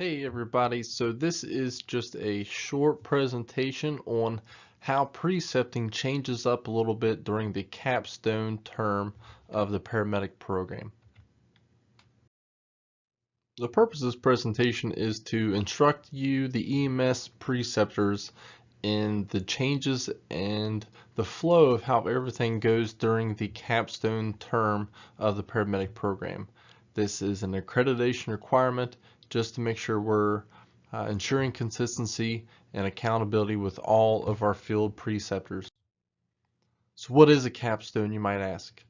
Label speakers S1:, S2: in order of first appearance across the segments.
S1: Hey everybody, so this is just a short presentation on how precepting changes up a little bit during the capstone term of the paramedic program. The purpose of this presentation is to instruct you, the EMS preceptors, in the changes and the flow of how everything goes during the capstone term of the paramedic program. This is an accreditation requirement just to make sure we're ensuring consistency and accountability with all of our field preceptors. So what is a capstone, you might ask?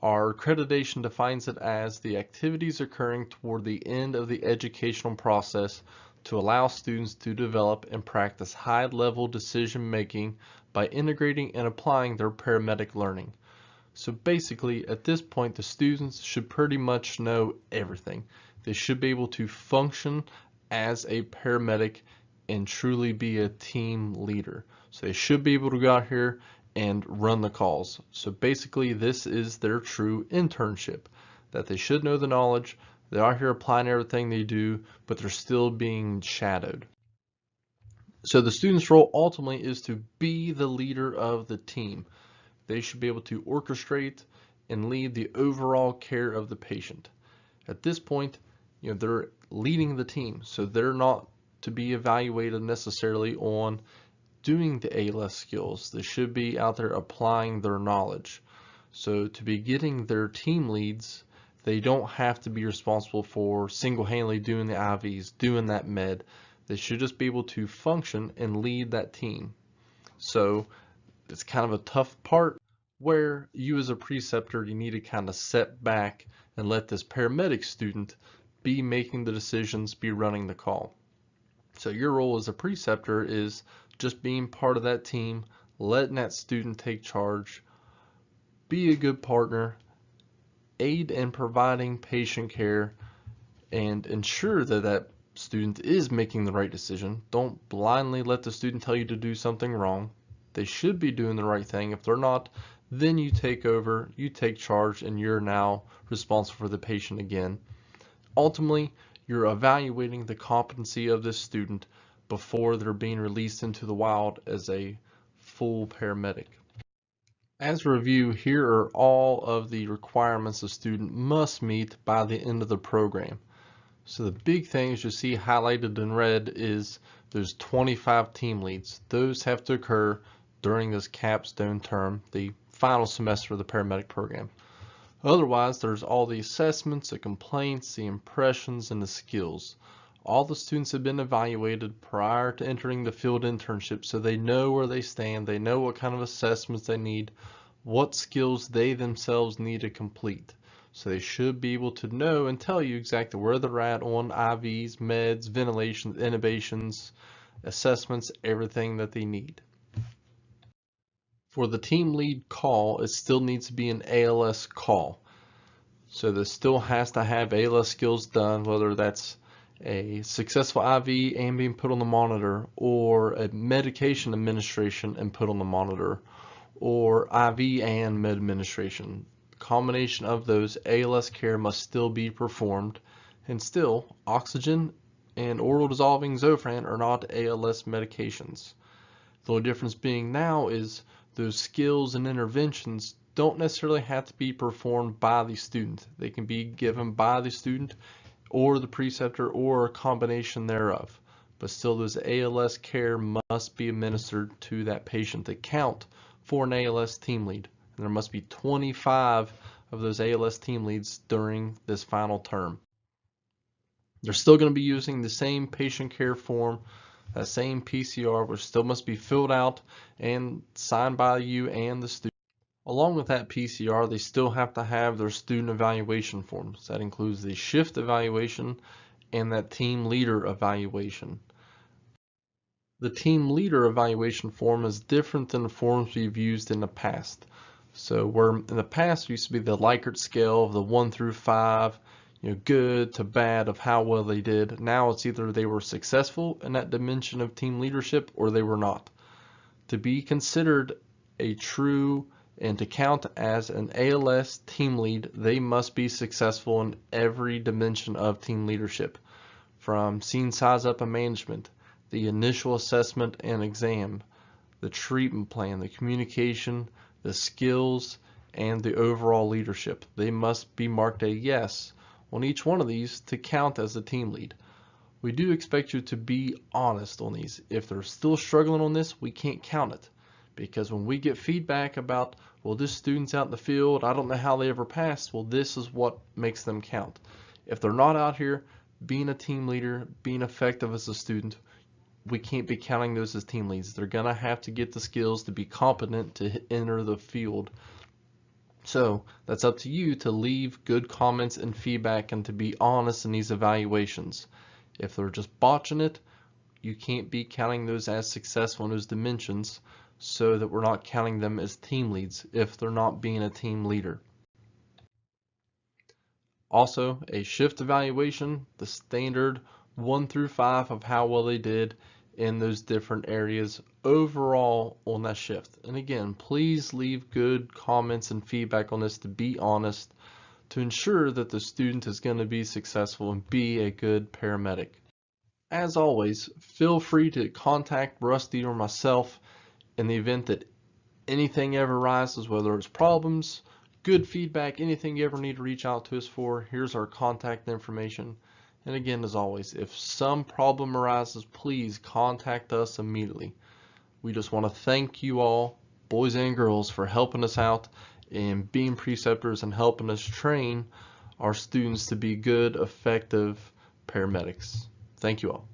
S1: Our accreditation defines it as the activities occurring toward the end of the educational process to allow students to develop and practice high-level decision-making by integrating and applying their paramedic learning. So basically, at this point, the students should pretty much know everything. They should be able to function as a paramedic and truly be a team leader. So they should be able to go out here and run the calls. So basically, this is their true internship, that they should know the knowledge. They are here applying everything they do, but they're still being shadowed. So the student's role ultimately is to be the leader of the team. They should be able to orchestrate and lead the overall care of the patient. At this point, they're leading the team, so they're not to be evaluated necessarily on doing the ALS skills. They should be out there applying their knowledge. So to be getting their team leads, they don't have to be responsible for single-handedly doing the IVs, doing that med. They should just be able to function and lead that team. So it's kind of a tough part where you as a preceptor, you need to kind of set back and let this paramedic student be making the decisions, be running the call. So your role as a preceptor is just being part of that team, letting that student take charge, be a good partner, aid in providing patient care, and ensure that that student is making the right decision. Don't blindly let the student tell you to do something wrong. They should be doing the right thing. If they're not, then you take over, you take charge, and you're now responsible for the patient again. Ultimately, you're evaluating the competency of this student before they're being released into the wild as a full paramedic. As a review, here are all of the requirements a student must meet by the end of the program. So the big things you see highlighted in red is there's 25 team leads. Those have to occur during this capstone term, the final semester of the paramedic program. Otherwise, there's all the assessments, the complaints, the impressions, and the skills. All the students have been evaluated prior to entering the field internship, so they know where they stand, they know what kind of assessments they need, what skills they themselves need to complete. So they should be able to know and tell you exactly where they're at on IVs, meds, ventilations, intubations, assessments, everything that they need. For the team lead call, it still needs to be an ALS call. So this still has to have ALS skills done, whether that's a successful IV and being put on the monitor, or a medication administration and put on the monitor, or IV and med administration. Combination of those, ALS care must still be performed, and still oxygen and oral dissolving Zofran are not ALS medications. The only difference being now is those skills and interventions don't necessarily have to be performed by the student. They can be given by the student or the preceptor or a combination thereof. But still, those ALS care must be administered to that patient that count for an ALS team lead. And there must be 25 of those ALS team leads during this final term. They're still going to be using the same patient care form, that same PCR, which still must be filled out and signed by you and the student. Along with that PCR, they still have to have their student evaluation forms. That includes the shift evaluation and that team leader evaluation. The team leader evaluation form is different than the forms we've used in the past. So where in the past it used to be the Likert scale of the 1 through 5, good to bad of how well they did. Now it's either they were successful in that dimension of team leadership or they were not. To be considered a true and to count as an ALS team lead, they must be successful in every dimension of team leadership. from scene size up and management, the initial assessment and exam, the treatment plan, the communication, the skills, and the overall leadership. They must be marked a yes on each one of these to count as a team lead. We do expect you to be honest on these. If they're still struggling on this, we can't count it. Because when we get feedback about, well, this student's out in the field, I don't know how they ever passed, well, this is what makes them count. If they're not out here being a team leader, being effective as a student, we can't be counting those as team leads. They're going to have to get the skills to be competent to enter the field. So that's up to you to leave good comments and feedback and to be honest in these evaluations. If they're just botching it, you can't be counting those as successful in those dimensions, so that we're not counting them as team leads if they're not being a team leader. Also, a shift evaluation, the standard 1 through 5 of how well they did in those different areas overall on that shift. And again, please leave good comments and feedback on this to be honest, to ensure that the student is going to be successful and be a good paramedic. As always, feel free to contact Rusty or myself in the event that anything ever arises, whether it's problems, good feedback, anything you ever need to reach out to us for. Here's our contact information. And again, as always, if some problem arises, please contact us immediately. We just want to thank you all, boys and girls, for helping us out and being preceptors and helping us train our students to be good, effective paramedics. Thank you all.